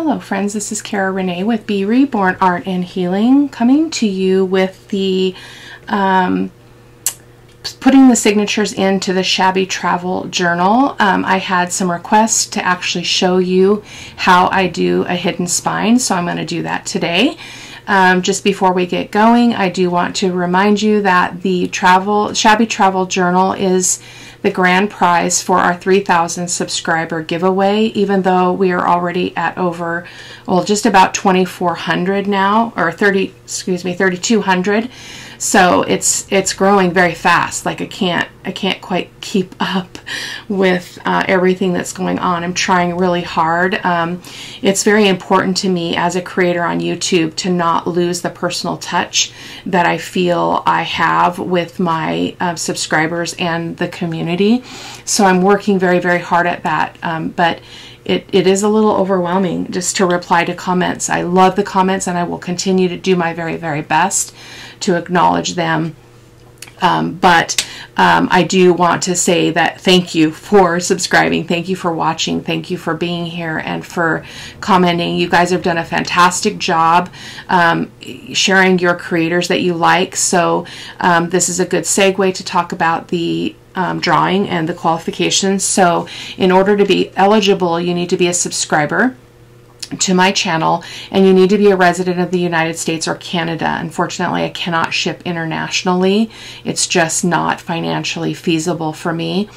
Hello friends, this is Cara-Renee with B.Reborn Art and Healing, coming to you with the putting the signatures into the Shabby travel journal. I had some requests to actually show you how I do a hidden spine, so I'm going to do that today. Just before we get going, I do want to remind you that the Shabby travel journal is the grand prize for our 3,000 subscriber giveaway, even though we are already at over, well, just about 2,400 now, or 3,200. So it's growing very fast. Like I can't quite keep up with everything that's going on. I'm trying really hard. It's very important to me as a creator on YouTube to not lose the personal touch that I feel I have with my subscribers and the community. So I'm working very, very hard at that. But it is a little overwhelming just to reply to comments. I love the comments and I will continue to do my very, very best to acknowledge them. I do want to say that thank you for subscribing, thank you for watching, thank you for being here and for commenting. You guys have done a fantastic job sharing your creators that you like. So this is a good segue to talk about the drawing and the qualifications. So in order to be eligible, you need to be a subscriber to my channel, and you need to be a resident of the United States or Canada. Unfortunately, I cannot ship internationally. It's just not financially feasible for me.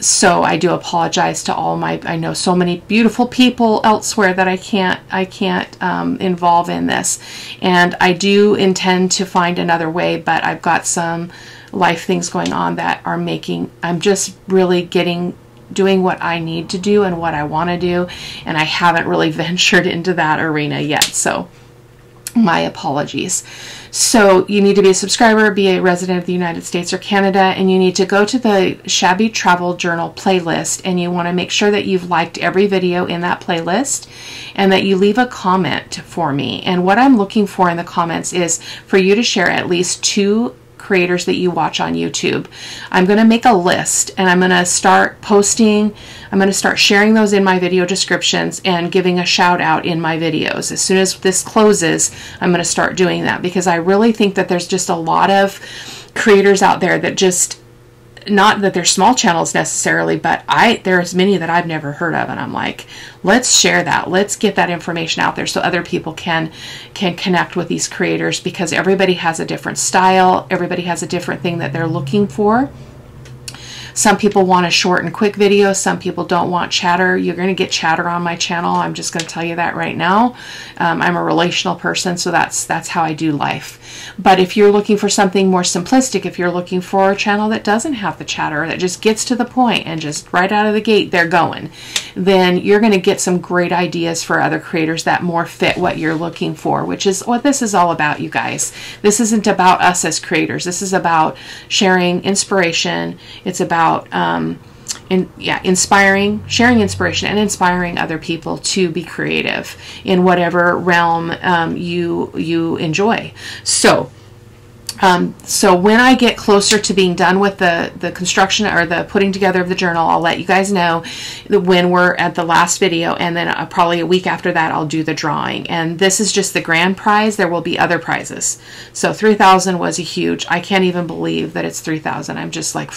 So I do apologize to all my, I know so many beautiful people elsewhere that I can't involve in this. And I do intend to find another way, but I've got some life things going on that are making, I'm just really doing what I need to do and what I want to do, and I haven't really ventured into that arena yet, so my apologies. So you need to be a subscriber, be a resident of the United States or Canada, and you need to go to the Shabby Travel Journal playlist, and you want to make sure that you've liked every video in that playlist and that you leave a comment for me. And what I'm looking for in the comments is for you to share at least 2 creators that you watch on YouTube. I'm going to make a list and I'm going to start posting, I'm going to start sharing those in my video descriptions and giving a shout out in my videos. As soon as this closes, I'm going to start doing that because I really think that there's just a lot of creators out there that just, not that they're small channels necessarily, but there's many that I've never heard of, and I'm like, let's share that. Let's get that information out there so other people can connect with these creators, because everybody has a different style. Everybody has a different thing that they're looking for. Some people want a short and quick video. Some people don't want chatter. You're going to get chatter on my channel. I'm just going to tell you that right now. I'm a relational person, so that's how I do life. But if you're looking for something more simplistic, if you're looking for a channel that doesn't have the chatter, that just gets to the point and just right out of the gate they're going, then you're going to get some great ideas for other creators that more fit what you're looking for, which is what this is all about, you guys. This isn't about us as creators. This is about sharing inspiration. It's about inspiring, sharing inspiration and inspiring other people to be creative in whatever realm you enjoy. So when I get closer to being done with the construction or the putting together of the journal, I'll let you guys know when we're at the last video, and then probably a week after that I'll do the drawing. And this is just the grand prize. There will be other prizes. So 3,000 was a huge, I can't even believe that it's 3,000. I'm just like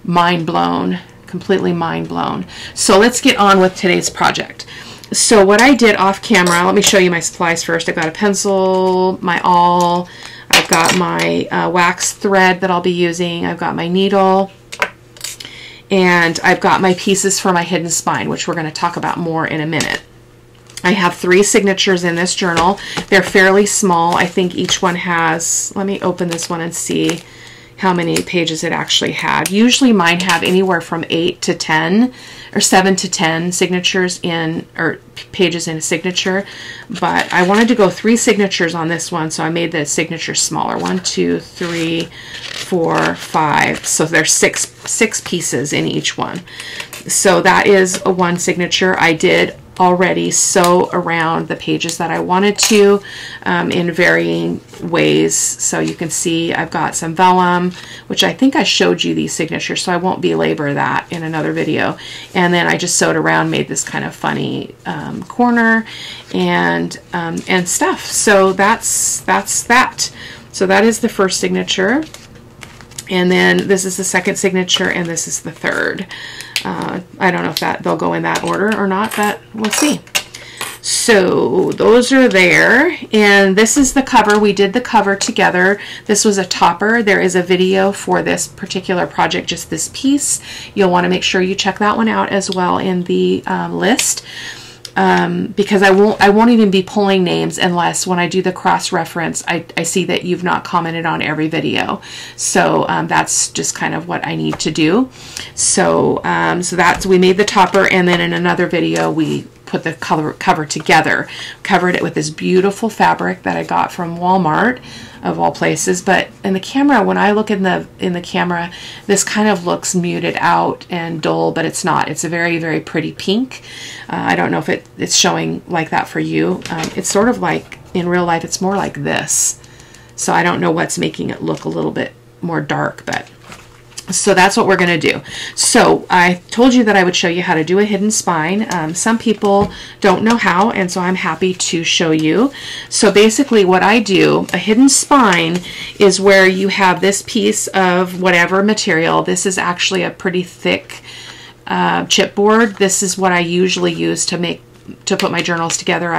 mind blown, completely mind blown. So let's get on with today's project. So what I did off camera, let me show you my supplies first. I've got a pencil, my awl, I've got my wax thread that I'll be using, I've got my needle, and I've got my pieces for my hidden spine, which we're going to talk about more in a minute. I have 3 signatures in this journal. They're fairly small. I think each one has, let me open this one and see how many pages it actually had. Usually mine have anywhere from 8 to 10 or 7 to 10 signatures in, or pages in a signature, but I wanted to go 3 signatures on this one, so I made the signature smaller. 1, 2, 3, 4, 5. So there's six pieces in each one. So that is a 1 signature. I did already sew around the pages that I wanted to in varying ways. So you can see I've got some vellum, which I think I showed you these signatures, so I won't belabor that in another video. And then I just sewed around, made this kind of funny corner and stuff. So that's that. So that is the first signature. And then this is the second signature, and this is the third. I don't know if they'll go in that order or not, but we'll see. So those are there, and this is the cover. We did the cover together. This was a topper. There is a video for this particular project, just this piece. You'll want to make sure you check that one out as well in the list. Because I won't even be pulling names unless when I do the cross-reference, I see that you've not commented on every video. So that's just kind of what I need to do. So we made the topper, and then in another video we put the cover together. Covered it with this beautiful fabric that I got from Walmart, of all places. But in the camera, when I look in the camera, this kind of looks muted out and dull, but it's not. It's a very, very pretty pink. I don't know if it's showing like that for you. It's sort of like, in real life, it's more like this. So I don't know what's making it look a little bit more dark, but so that's what we're going to do. So I told you that I would show you how to do a hidden spine. Some people don't know how, and so I'm happy to show you. So basically what I do, a hidden spine is where you have this piece of whatever material. This is actually a pretty thick chipboard. This is what I usually use to put my journals together.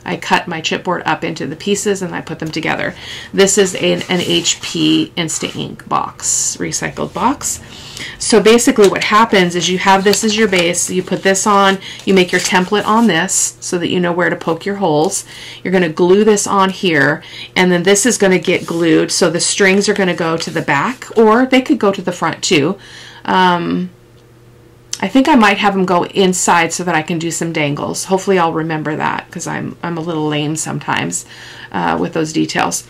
I cut my chipboard up into the pieces and I put them together. This is an HP Instant Ink box, recycled box. So basically what happens is you have this as your base, you put this on, you make your template on this so that you know where to poke your holes. You're going to glue this on here, and then this is going to get glued, so the strings are going to go to the back, or they could go to the front too. I think I might have them go inside so that I can do some dangles. Hopefully I'll remember that, because I'm a little lame sometimes with those details,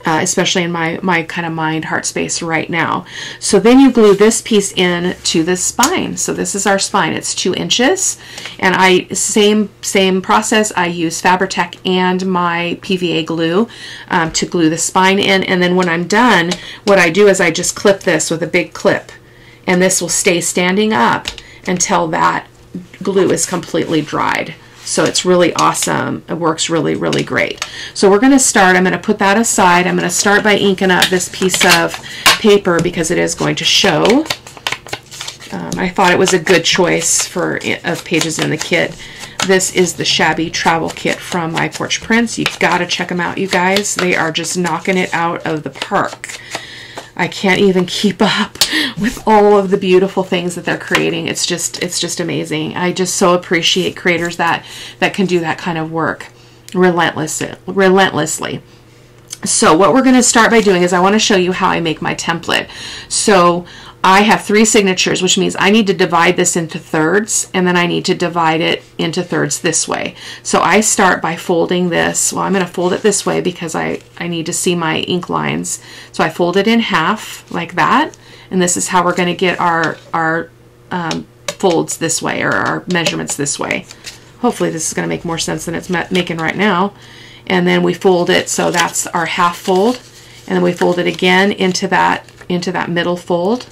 especially in my kind of mind heart space right now. So then you glue this piece in to the spine. So this is our spine. It's 2 inches, and same process. I use Fabri-Tac and my PVA glue to glue the spine in, and then when I'm done, what I do is I just clip this with a big clip. And this will stay standing up until that glue is completely dried. So it's really awesome. It works really, really great. So we're going to start. I'm going to put that aside. I'm going to start by inking up this piece of paper because it is going to show. I thought it was a good choice of pages in the kit. This is the Shabby travel kit from My Porch Prints. You've got to check them out, you guys. They are just knocking it out of the park. I can't even keep up with all of the beautiful things that they're creating. It's just amazing. I just so appreciate creators that can do that kind of work relentlessly. So what we're going to start by doing is I want to show you how I make my template. So I have 3 signatures, which means I need to divide this into thirds, and then I need to divide it into thirds this way. So I start by folding this. Well, I'm going to fold it this way because I need to see my ink lines. So I fold it in half like that, and this is how we're going to get our folds this way, or our measurements this way. Hopefully this is going to make more sense than it's making right now. And then we fold it, so that's our half fold, and then we fold it again into that middle fold.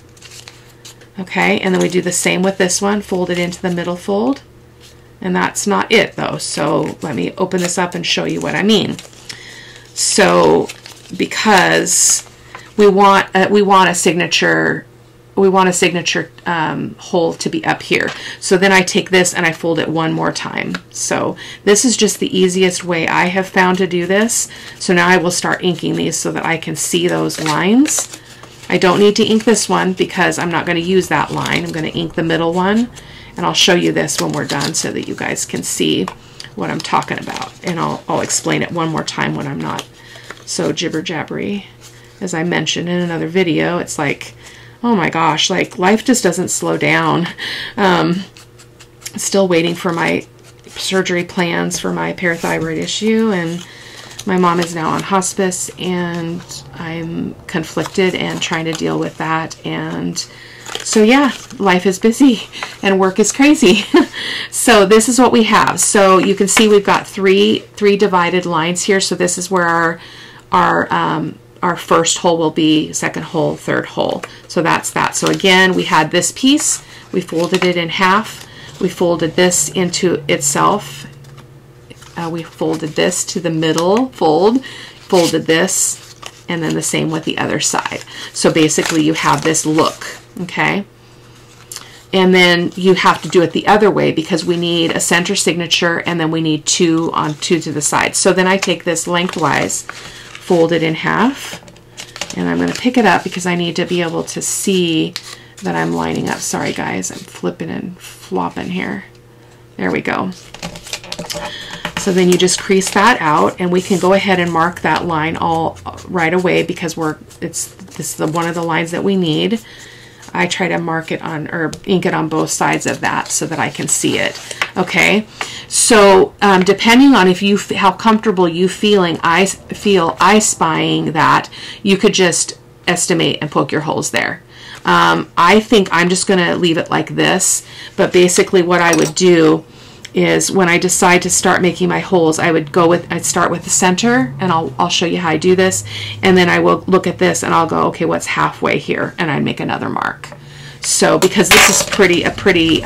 Okay, and then we do the same with this one, fold it into the middle fold. And that's not it though, so let me open this up and show you what I mean. So because we want a signature hole to be up here. So then I take this and I fold it one more time. So this is just the easiest way I have found to do this. So now I will start inking these so that I can see those lines. I don't need to ink this one because I'm not going to use that line. I'm going to ink the middle one, and I'll show you this when we're done so that you guys can see what I'm talking about. And I'll explain it one more time when I'm not so jibber-jabbery. As I mentioned in another video, it's like, oh my gosh, like life just doesn't slow down. Still waiting for my surgery plans for my parathyroid issue, and my mom is now on hospice, and I'm conflicted and trying to deal with that. And So yeah, life is busy and work is crazy. So this is what we have. So you can see we've got three divided lines here. So this is where our first hole will be, second hole, third hole. So that's that. So again, we had this piece, we folded it in half, we folded this into itself, we folded this to the middle fold, folded this, and then the same with the other side. So basically you have this look, okay? And then you have to do it the other way because we need a center signature and then we need two to the side. So then I take this lengthwise, fold it in half, and I'm going to pick it up because I need to be able to see that I'm lining up. Sorry guys, I'm flipping and flopping here. There we go. So then you just crease that out, and we can go ahead and mark that line all right away because this is one of the lines that we need. I try to mark it on, or ink it on both sides of that so that I can see it. Okay, so depending on how comfortable you feeling, I spying that, you could just estimate and poke your holes there. I think I'm just going to leave it like this, but basically what I would do is when I decide to start making my holes, I'd start with the center, and I'll show you how I do this, and then I will look at this and I'll go, okay, what's halfway here, and I make another mark. So because this is a pretty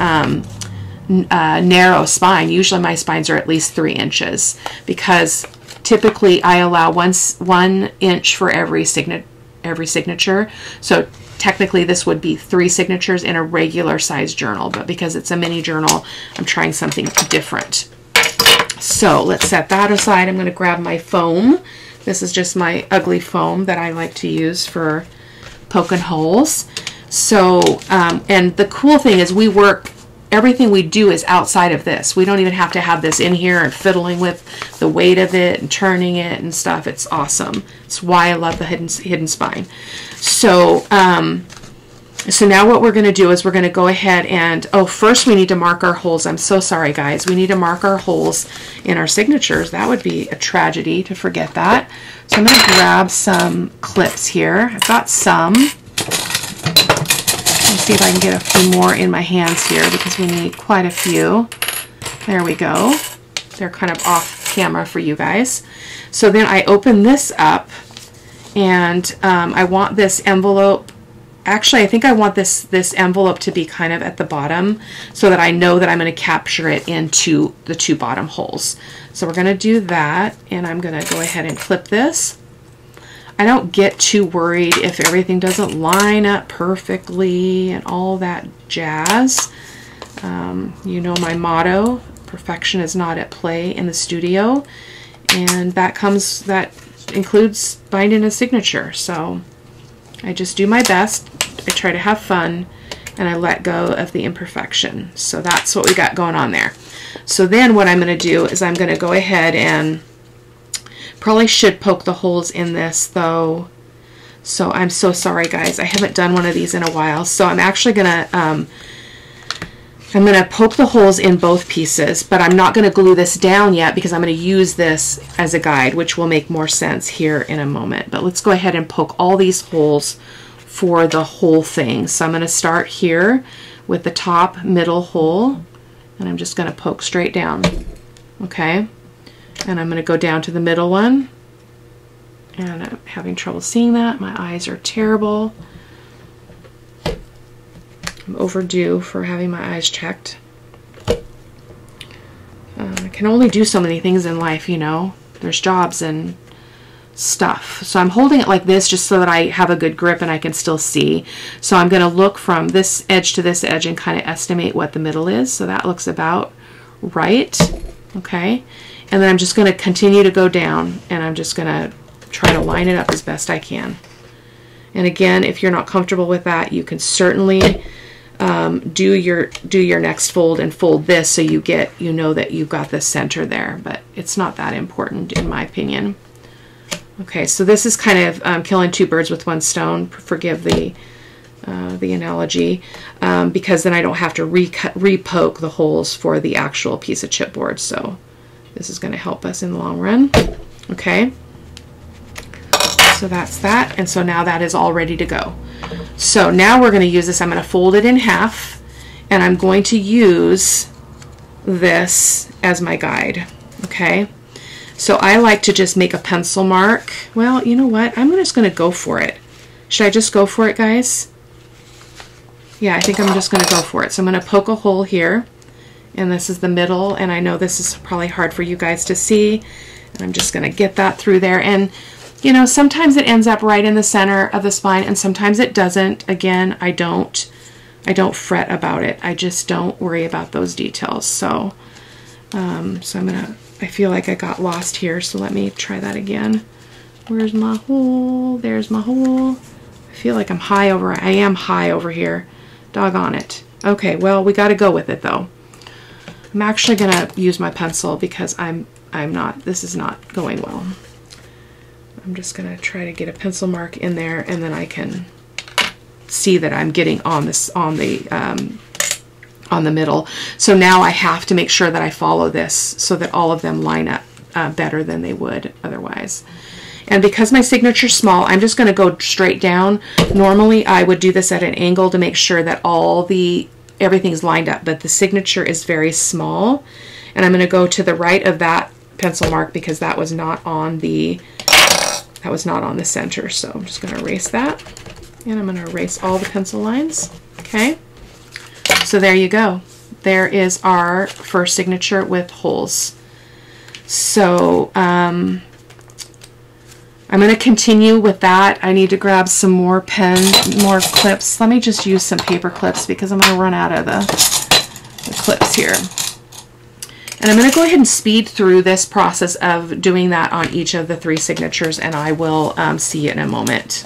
narrow spine, usually my spines are at least 3 inches because typically I allow 1 inch for every signature. So technically this would be 3 signatures in a regular size journal, but because it's a mini journal, I'm trying something different. So let's set that aside. I'm going to grab my foam. This is just my ugly foam that I like to use for poking holes. So, and the cool thing is everything we do is outside of this. We don't even have to have this in here and fiddling with the weight of it and turning it and stuff. It's awesome. It's why I love the hidden spine. So, so now what we're going to do is we're going to go ahead and, first we need to mark our holes. I'm so sorry, guys. We need to mark our holes in our signatures. That would be a tragedy to forget that. So I'm going to grab some clips here. I've got some. Let's see if I can get a few more in my hands here because we need quite a few. There we go. They're kind of off camera for you guys. So then I open this up, and I want this envelope, actually I think I want this envelope to be kind of at the bottom so that I know that I'm going to capture it into the 2 bottom holes. So we're going to do that, and I'm going to go ahead and clip this. I don't get too worried if everything doesn't line up perfectly and all that jazz. You know my motto, perfection is not at play in the studio, and that includes binding a signature. So I just do my best, I try to have fun, and I let go of the imperfection. So that's what we got going on there. So then what I'm going to do is I'm going to go ahead and probably should poke the holes in this though. So I'm so sorry guys, I haven't done one of these in a while. So I'm actually going to poke the holes in both pieces, but I'm not going to glue this down yet because I'm going to use this as a guide, which will make more sense here in a moment. But let's go ahead and poke all these holes for the whole thing. So I'm going to start here with the top middle hole, and I'm just going to poke straight down. Okay, and I'm going to go down to the middle one, and I'm having trouble seeing that. My eyes are terrible. I'm overdue for having my eyes checked. I can only do so many things in life, you know. There's jobs and stuff. So I'm holding it like this just so that I have a good grip and I can still see. So I'm going to look from this edge to this edge and kind of estimate what the middle is. So that looks about right. Okay. And then I'm just going to continue to go down, and I'm just going to try to line it up as best I can. And again, if you're not comfortable with that, you can certainly do your next fold and fold this so you know that you've got the center there, but it's not that important in my opinion. Okay, so this is kind of killing 2 birds with 1 stone. Forgive the analogy, because then I don't have to re-poke the holes for the actual piece of chipboard. So this is going to help us in the long run. Okay, so that's that, and so now that is all ready to go. So now we're going to use this. I'm going to fold it in half, and I'm going to use this as my guide. Okay, so I like to just make a pencil mark. Well, you know what? I'm just going to go for it. Should I just go for it, guys? Yeah, I think I'm just going to go for it. So I'm going to poke a hole here, and this is the middle, and I know this is probably hard for you guys to see, and I'm just going to get that through there. And you know, sometimes it ends up right in the center of the spine, and sometimes it doesn't. Again, I don't fret about it. I just don't worry about those details. So, I feel like I got lost here, so let me try that again. Where's my hole? There's my hole. I feel like I am high over here. Doggone it. Okay, well, we got to go with it though. I'm actually gonna use my pencil because this is not going well. I'm just gonna try to get a pencil mark in there, and then I can see that I'm getting on the middle. So now I have to make sure that I follow this so that all of them line up better than they would otherwise. And because my signature's small, I'm just gonna go straight down. Normally I would do this at an angle to make sure that everything's lined up, but the signature is very small, and I'm gonna go to the right of that pencil mark because that was not on the center. So I'm just going to erase that, and I'm going to erase all the pencil lines. Okay, so there you go. There is our first signature with holes. So I'm going to continue with that. I need to grab some more clips. Let me just use some paper clips because I'm going to run out of the clips here. And I'm going to go ahead and speed through this process of doing that on each of the 3 signatures, and I will see you in a moment.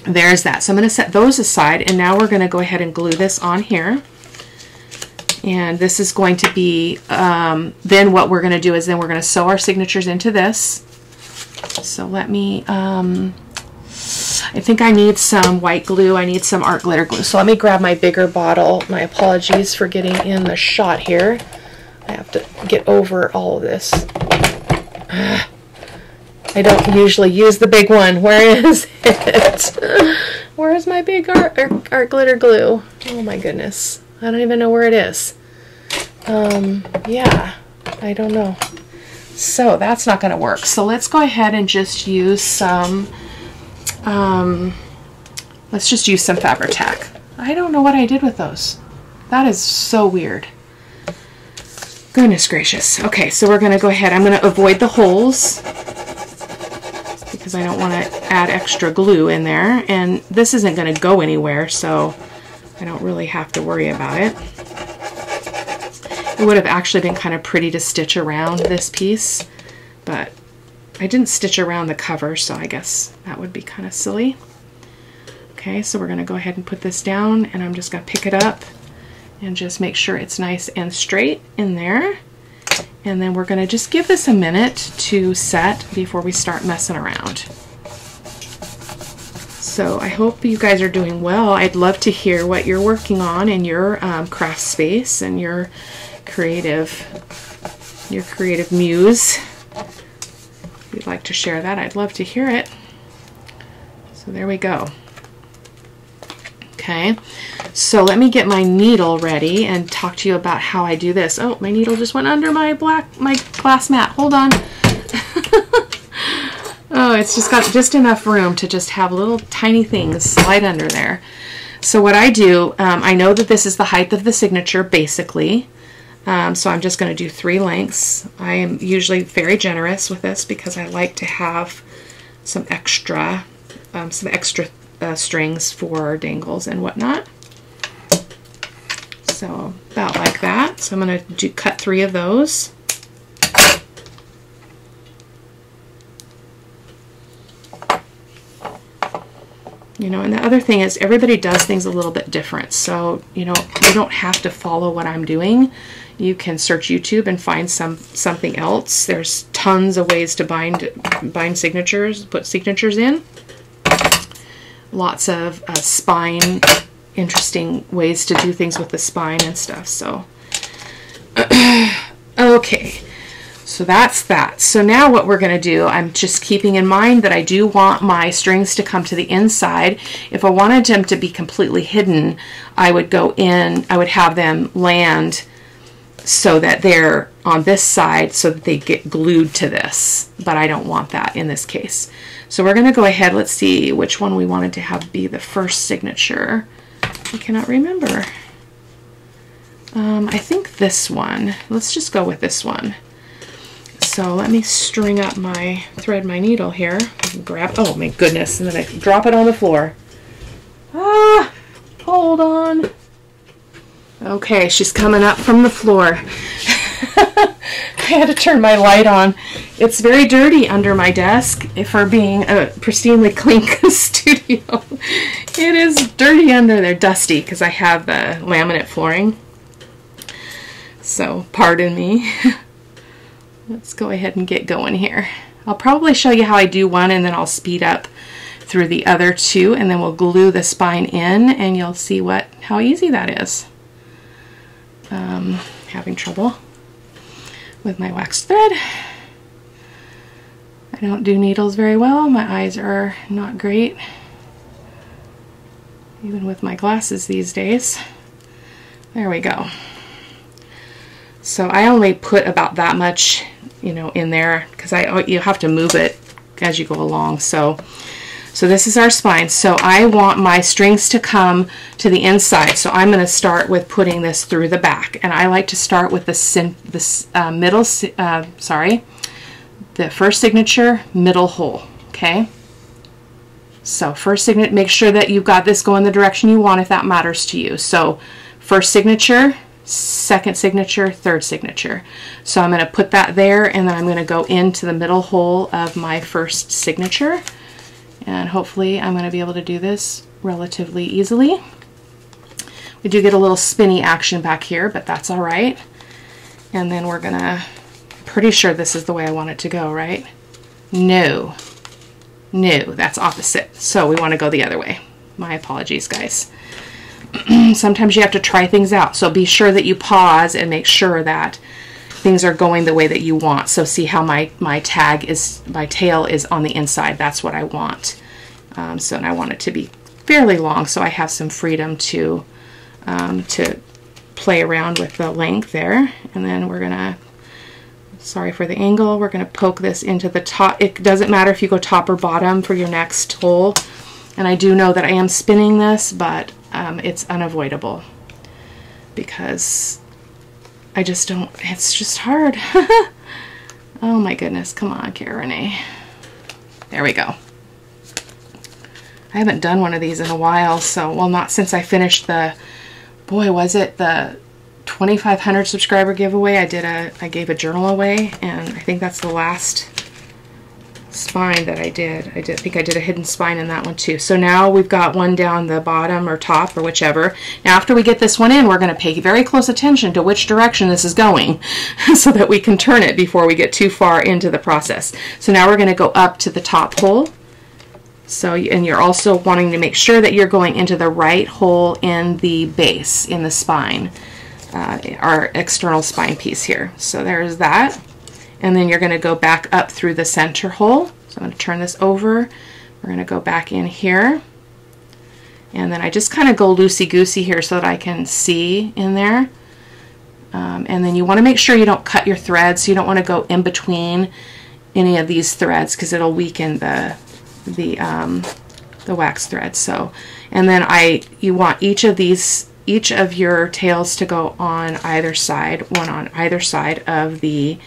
There's that. So I'm going to set those aside, and now we're going to go ahead and glue this on here. And this is going to be, then what we're going to do is then we're going to sew our signatures into this. So let me, I think I need some white glue. I need some art glitter glue. So let me grab my bigger bottle. My apologies for getting in the shot here. I have to get over all of this. I don't usually use the big one. Where is it? Where is my big art glitter glue? Oh my goodness. I don't even know where it is. Yeah, I don't know. So that's not going to work. So let's go ahead and just use some, let's just use some Fabri-Tac. I don't know what I did with those. That is so weird. Goodness gracious. Okay, so we're going to go ahead. I'm going to avoid the holes because I don't want to add extra glue in there, and this isn't going to go anywhere, so I don't really have to worry about it. It would have actually been kind of pretty to stitch around this piece, but I didn't stitch around the cover, so I guess that would be kind of silly. Okay, so we're going to go ahead and put this down, and I'm just going to pick it up and just make sure it's nice and straight in there. And then we're going to just give this a minute to set before we start messing around. So I hope you guys are doing well. I'd love to hear what you're working on in your craft space and your creative muse. If you'd like to share that, I'd love to hear it. So there we go. Okay, so let me get my needle ready and talk to you about how I do this. Oh, my needle just went under my glass mat. Hold on. Oh, it's just got just enough room to just have little tiny things slide under there. So what I do, I know that this is the height of the signature basically. So I'm just going to do 3 lengths. I am usually very generous with this because I like to have some extra strings for dangles and whatnot. So about like that. So I'm going to cut 3 of those. You know, and the other thing is everybody does things a little bit different. So, you know, you don't have to follow what I'm doing. You can search YouTube and find something else. There's tons of ways to bind signatures, put signatures in. Lots of spine, interesting ways to do things with the spine and stuff. So, okay. So that's that. So now what we're going to do, I'm just keeping in mind that I do want my strings to come to the inside. If I wanted them to be completely hidden, I would go in, I would have them land so that they're on this side so that they get glued to this. But I don't want that in this case. So we're going to go ahead, let's see which one we wanted to have be the first signature. I cannot remember. I think this one. Let's just go with this one. So let me string up my thread, my needle here. Grab, oh my goodness, and then I drop it on the floor. Ah, hold on. Okay, she's coming up from the floor. I had to turn my light on. It's very dirty under my desk for being a pristinely clean studio. It is dirty under there, dusty, because I have laminate flooring. So pardon me. Let's go ahead and get going here. I'll probably show you how I do one and then I'll speed up through the other 2 and then we'll glue the spine in and you'll see how easy that is. Having trouble with my waxed thread. I don't do needles very well. My eyes are not great, even with my glasses these days. There we go. So I only put about that much, you know, in there because you have to move it as you go along. So this is our spine. So I want my strings to come to the inside. So I'm going to start with putting this through the back, and I like to start with the first signature middle hole. Okay. So first signature, make sure that you've got this going the direction you want if that matters to you. So first signature, second signature, third signature. So I'm going to put that there and then I'm going to go into the middle hole of my first signature, and hopefully I'm going to be able to do this relatively easily. We do get a little spinny action back here, but that's all right. And then we're going to, pretty sure this is the way I want it to go, right? No, that's opposite. So we want to go the other way. My apologies, guys. Sometimes you have to try things out, so be sure that you pause and make sure that things are going the way that you want. So see how my tail is on the inside. That's what I want. So and I want it to be fairly long, so I have some freedom to play around with the length there. And then we're gonna, sorry for the angle, we're gonna poke this into the top. It doesn't matter if you go top or bottom for your next hole. And I do know that I am spinning this, but it's unavoidable because I just don't, it's just hard. Oh my goodness, come on, Cara-Renee. There we go. I haven't done one of these in a while, so, well, not since I finished the, boy, was it the 2,500 subscriber giveaway. I gave a journal away, and I think that's the last spine that I did. I think I did a hidden spine in that one too. So now we've got one down the bottom or top or whichever. Now after we get this one in, we're going to pay very close attention to which direction this is going so that we can turn it before we get too far into the process. So now we're going to go up to the top hole. So, and you're also wanting to make sure that you're going into the right hole in the base, in the spine, our external spine piece here. So there's that. And then you're going to go back up through the center hole. So I'm going to turn this over. We're going to go back in here. And then I just kind of go loosey-goosey here so that I can see in there. And then you want to make sure you don't cut your threads. So you don't want to go in between any of these threads because it'll weaken the wax thread. So, and then you want each of your tails to go on either side, one on either side of the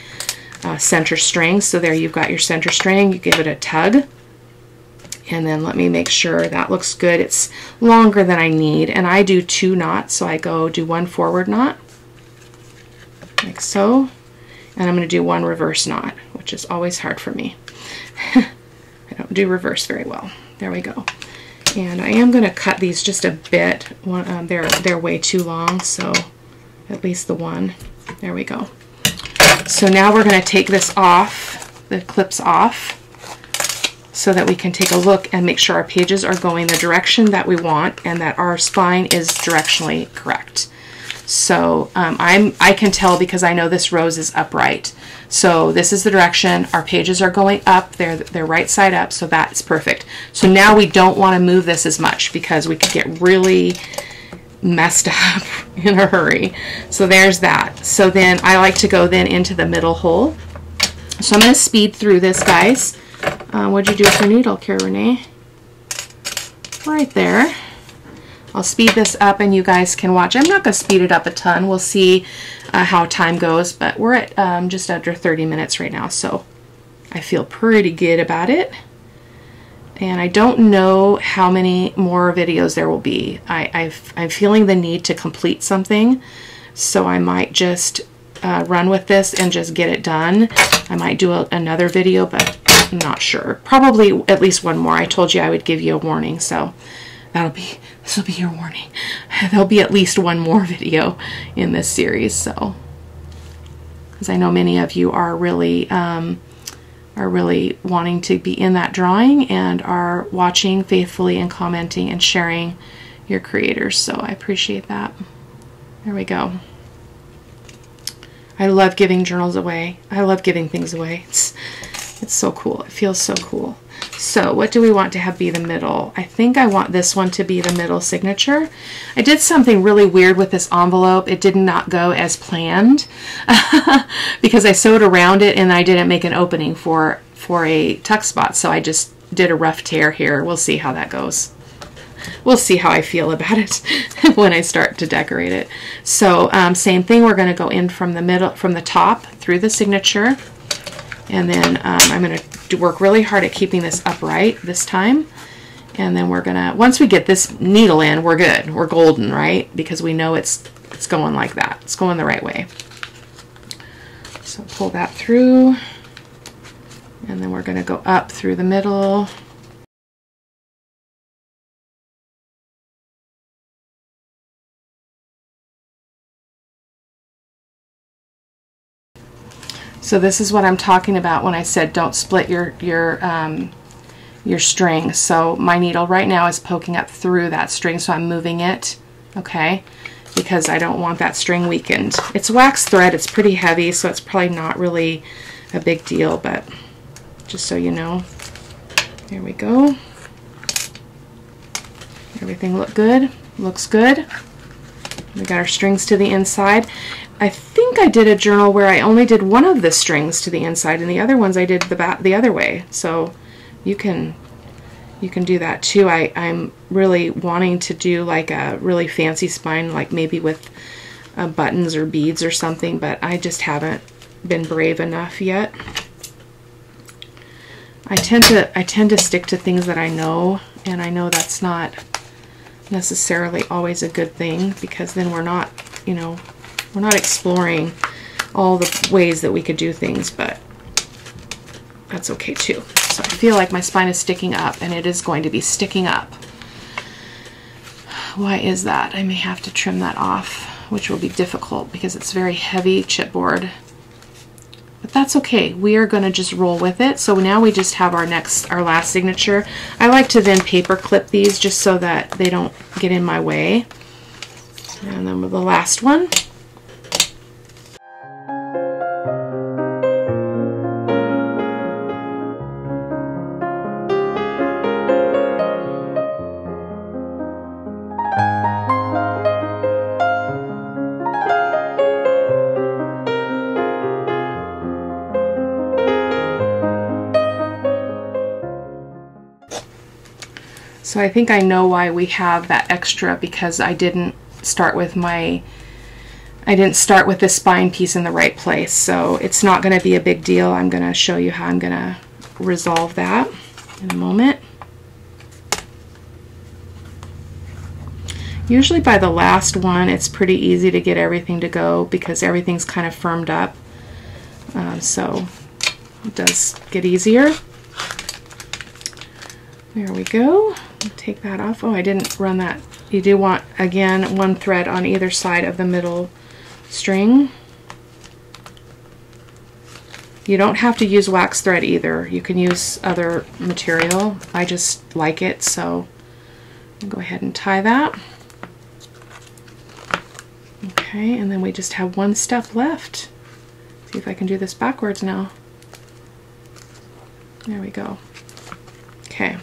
center string. So there you've got your center string. You give it a tug And then let me make sure that looks good. It's longer than I need, and I do 2 knots, so I go do 1 forward knot, like so, and I'm going to do 1 reverse knot, which is always hard for me. I don't do reverse very well. There we go. And I am going to cut these just a bit. They're way too long, so at least the one. There we go. So now we're going to take this off, the clips off, so that we can take a look and make sure our pages are going the direction that we want and that our spine is directionally correct. So I can tell because I know this rose is upright. So this is the direction. Our pages are going up. They're right side up, so that's perfect. So now we don't want to move this as much because we could get really messed up in a hurry. So there's that. So then I like to go then into the middle hole. So I'm going to speed through this, guys. What'd you do with your needle, Cara-Renee? Right there. I'll speed this up and you guys can watch. I'm not going to speed it up a ton. We'll see how time goes, but we're at just under 30 minutes right now, so I feel pretty good about it. And I don't know how many more videos there will be. I'm feeling the need to complete something, so I might just run with this and just get it done. I might do another video, but I'm not sure. Probably at least one more. I told you I would give you a warning, so this will be your warning. There'll be at least one more video in this series, so because I know many of you are really wanting to be in that drawing and are watching faithfully and commenting and sharing your creators, so I appreciate that. There we go. I love giving journals away. I love giving things away. It's so cool. It feels so cool. So what do we want to have be the middle? I think I want this one to be the middle signature. I did something really weird with this envelope. It did not go as planned because I sewed around it and I didn't make an opening for a tuck spot. So I just did a rough tear here. We'll see how that goes. We'll see how I feel about it when I start to decorate it. So same thing. We're going to go in from the middle, from the top through the signature. And then I'm going to work really hard at keeping this upright this time. And then we're going to, once we get this needle in, we're good. We're golden, right? Because we know it's going like that. It's going the right way. So pull that through. And then we're going to go up through the middle. So this is what I'm talking about when I said don't split your string. So my needle right now is poking up through that string, so I'm moving it, okay, because I don't want that string weakened. It's wax thread, it's pretty heavy, so it's probably not really a big deal, but just so you know. There we go. Everything looks good. We got our strings to the inside. I think I did a journal where I only did one of the strings to the inside and the other ones I did the other way. So you can do that too. I'm really wanting to do like a really fancy spine, like maybe with buttons or beads or something, but I just haven't been brave enough yet. I tend to stick to things that I know, and I know that's not necessarily always a good thing, because then we're not, you know, we're not exploring all the ways that we could do things, but that's okay too. So I feel like my spine is sticking up, and it is going to be sticking up. Why is that? I may have to trim that off, which will be difficult because it's very heavy chipboard. But that's okay. We are going to just roll with it. So now we just have our last signature. I like to then paper clip these just so that they don't get in my way. And then with the last one. So I think I know why we have that extra, because I didn't start with this spine piece in the right place. So it's not going to be a big deal. I'm going to show you how I'm going to resolve that in a moment. Usually by the last one, it's pretty easy to get everything to go because everything's kind of firmed up. So it does get easier. There we go. Take that off. Oh, I didn't run that. You do want, again, one thread on either side of the middle string. You don't have to use wax thread either. You can use other material. I just like it, so I'll go ahead and tie that. Okay, and then we just have one step left. See if I can do this backwards now. There we go. Okay,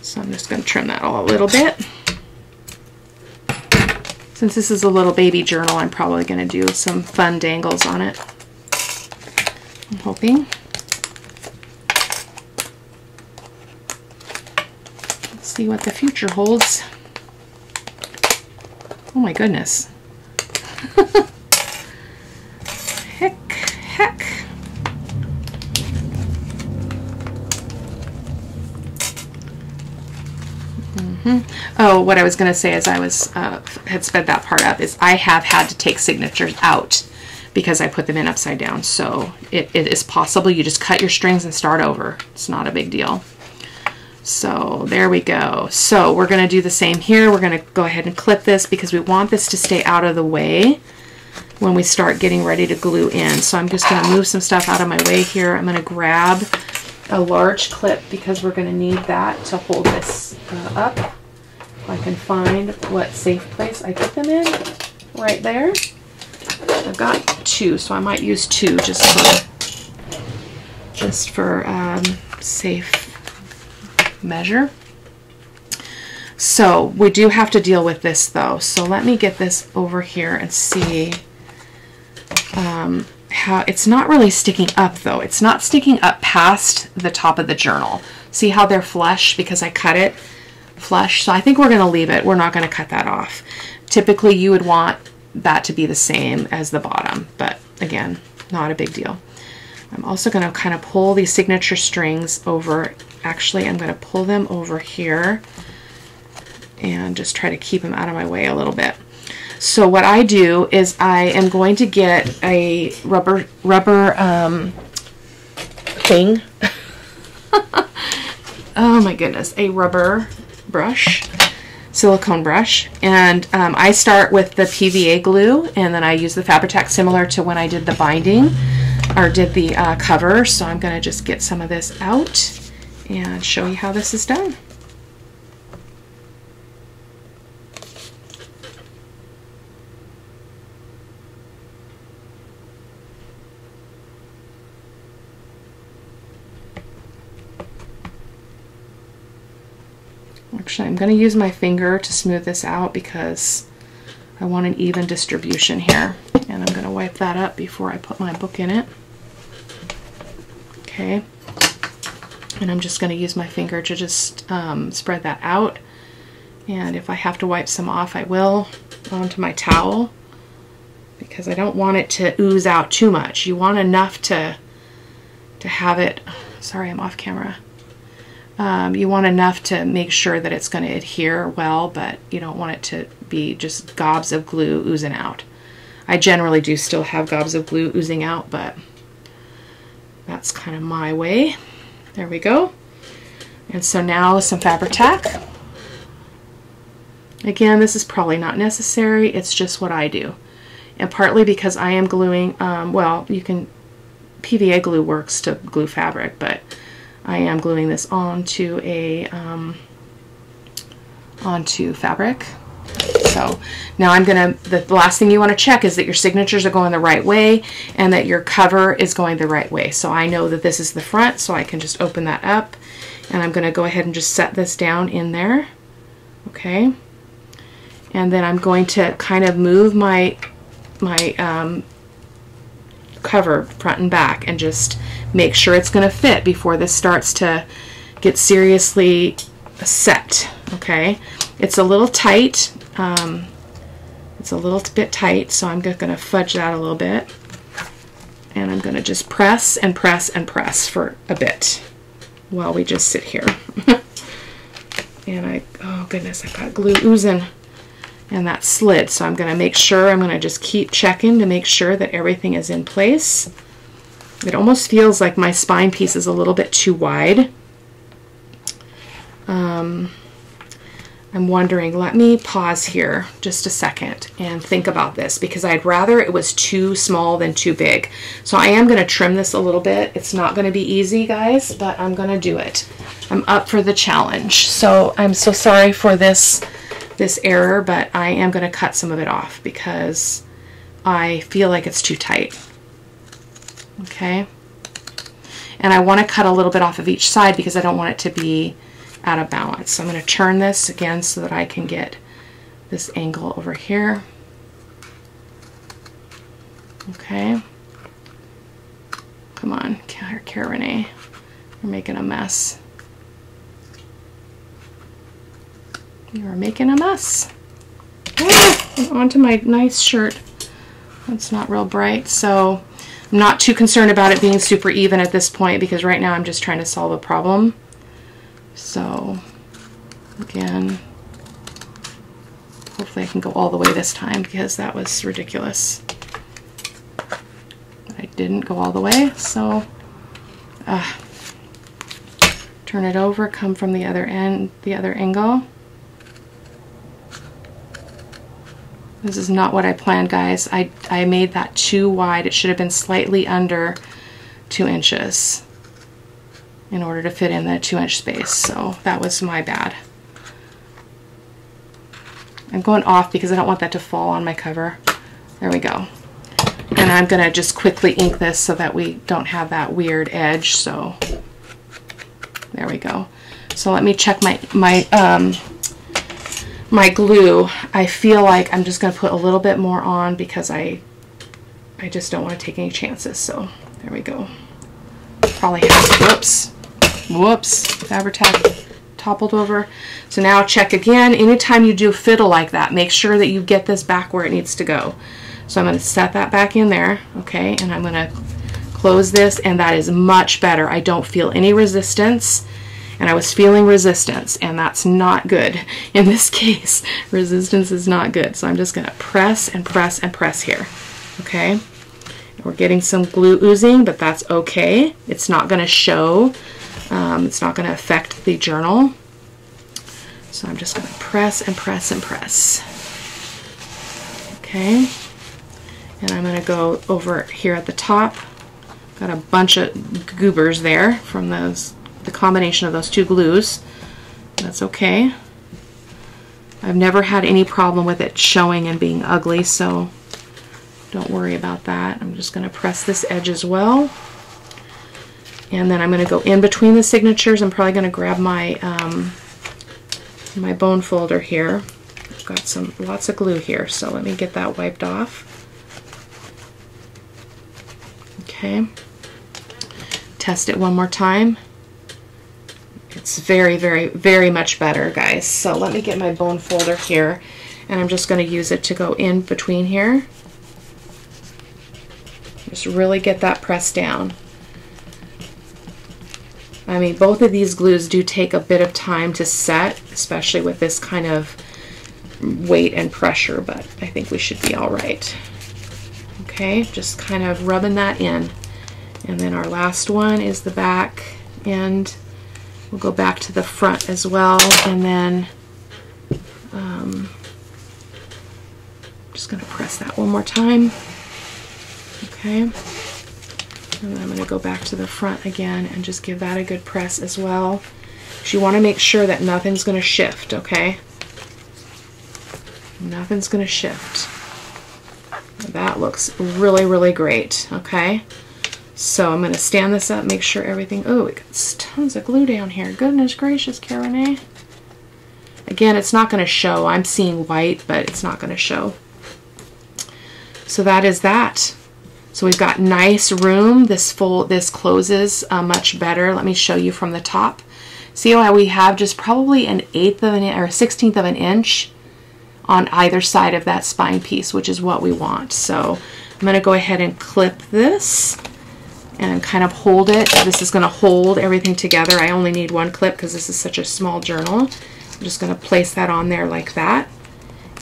so I'm just going to trim that all a little bit. Since this is a little baby journal, I'm probably going to do some fun dangles on it. I'm hoping. Let's see what the future holds. Oh my goodness. Heck. Oh, what I was going to say as I was had sped that part up is I have had to take signatures out because I put them in upside down. So it is possible you just cut your strings and start over. It's not a big deal. So there we go. So we're going to do the same here. We're going to go ahead and clip this because we want this to stay out of the way when we start getting ready to glue in. So I'm just going to move some stuff out of my way here. I'm going to grab a large clip because we're going to need that to hold this up. If I can find what safe place I put them in, right there. I've got two, so I might use two just for safe measure. So we do have to deal with this though. So let me get this over here and see how it's not really sticking up though. It's not sticking up past the top of the journal. See how they're flush because I cut it flush. So I think we're going to leave it. We're not going to cut that off. Typically you would want that to be the same as the bottom, but again, not a big deal. I'm also going to kind of pull these signature strings over. Actually, I'm going to pull them over here and just try to keep them out of my way a little bit. So what I do is I am going to get a rubber thing. Oh my goodness, a rubber brush, silicone brush, and I start with the PVA glue, and then I use the Fabri-Tac similar to when I did the binding or did the cover. So I'm going to just get some of this out and show you how this is done. Actually, I'm going to use my finger to smooth this out because I want an even distribution here. And I'm going to wipe that up before I put my book in it. Okay. And I'm just going to use my finger to just spread that out. And if I have to wipe some off, I will onto my towel because I don't want it to ooze out too much. You want enough to have it, sorry, I'm off camera. You want enough to make sure that it's going to adhere well, but you don't want it to be just gobs of glue oozing out. I generally do still have gobs of glue oozing out, but that's kind of my way. There we go. And so now some Fabri-Tac. Again, this is probably not necessary. It's just what I do. And partly because I am gluing, well, you can, PVA glue works to glue fabric, but I am gluing this onto a onto fabric. So now I'm gonna, the last thing you want to check is that your signatures are going the right way and that your cover is going the right way. So I know that this is the front, so I can just open that up, and I'm gonna go ahead and just set this down in there. Okay, and then I'm going to kind of move my cover front and back and just make sure it's going to fit before this starts to get seriously set. Okay, it's a little tight. It's a little bit tight, so I'm just going to fudge that a little bit, and I'm going to just press and press and press for a bit while we just sit here. And oh goodness, I've got glue oozing. and that slid. So I'm going to make sure, I'm going to just keep checking to make sure that everything is in place. It almost feels like my spine piece is a little bit too wide. I'm wondering, let me pause here just a second and think about this, because I'd rather it was too small than too big. So I am going to trim this a little bit. It's not going to be easy, guys, but I'm going to do it. I'm up for the challenge. So I'm so sorry for this error, but I am going to cut some of it off because I feel like it's too tight. Okay. And I want to cut a little bit off of each side because I don't want it to be out of balance. So I'm going to turn this again so that I can get this angle over here. Okay. Come on, Cara-Renee. You're making a mess. You're making a mess. Oh, onto my nice shirt. That's not real bright. So I'm not too concerned about it being super even at this point, because right now I'm just trying to solve a problem. So again, hopefully I can go all the way this time, because that was ridiculous. I didn't go all the way, so turn it over, come from the other end, the other angle. This is not what I planned, guys. I made that too wide. It should have been slightly under 2 inches in order to fit in the 2-inch space. So that was my bad. I'm going off because I don't want that to fall on my cover. There we go. And I'm going to just quickly ink this so that we don't have that weird edge. So there we go. So let me check my glue. I feel like I'm just going to put a little bit more on because I just don't want to take any chances. So there we go. Probably have, whoops, Fabri-Tac toppled over. So now check again. Anytime you do fiddle like that, make sure that you get this back where it needs to go. So I'm going to set that back in there, okay, and I'm going to close this, and that is much better. I don't feel any resistance, and I was feeling resistance, and that's not good. In this case, resistance is not good. So I'm just going to press and press and press here, okay? We're getting some glue oozing, but that's okay. It's not going to show. It's not going to affect the journal. So I'm just going to press and press and press. Okay. And I'm going to go over here at the top. Got a bunch of goobers there from the combination of those 2 glues. That's okay. I've never had any problem with it showing and being ugly, so don't worry about that. I'm just going to press this edge as well. And then I'm going to go in between the signatures. I'm probably going to grab my my bone folder here. I've got lots of glue here, so let me get that wiped off. Okay. Test it one more time. It's very, very, very much better, guys. So let me get my bone folder here, and I'm just going to use it to go in between here. Just really get that pressed down. I mean, both of these glues do take a bit of time to set, especially with this kind of weight and pressure, but I think we should be all right. Okay, just kind of rubbing that in. And then our last one is the back, and we'll go back to the front as well, and then just going to press that one more time. Okay. And then I'm going to go back to the front again and just give that a good press as well. So you want to make sure that nothing's going to shift, okay? Nothing's going to shift. That looks really, really great, okay? So I'm going to stand this up, make sure everything... Oh, it got tons of glue down here. Goodness gracious, Cara-Renee. Again, it's not going to show. I'm seeing white, but it's not going to show. So that is that. So we've got nice room. This closes much better. Let me show you from the top. See how we have just probably an 1/8 of an inch or 1/16 of an inch on either side of that spine piece, which is what we want. So I'm going to go ahead and clip this and kind of hold it. This is going to hold everything together. I only need 1 clip because this is such a small journal. I'm just going to place that on there like that.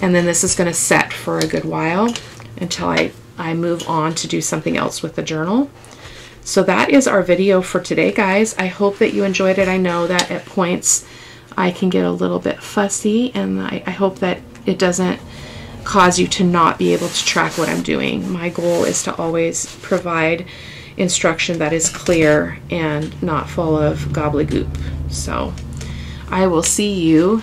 And then this is going to set for a good while until I move on to do something else with the journal. So that is our video for today, guys. I hope that you enjoyed it. I know that at points I can get a little bit fussy, and I hope that it doesn't cause you to not be able to track what I'm doing. My goal is to always provide instruction that is clear and not full of gobbledygook. So I will see you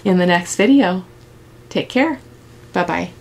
in the next video. Take care. Bye-bye.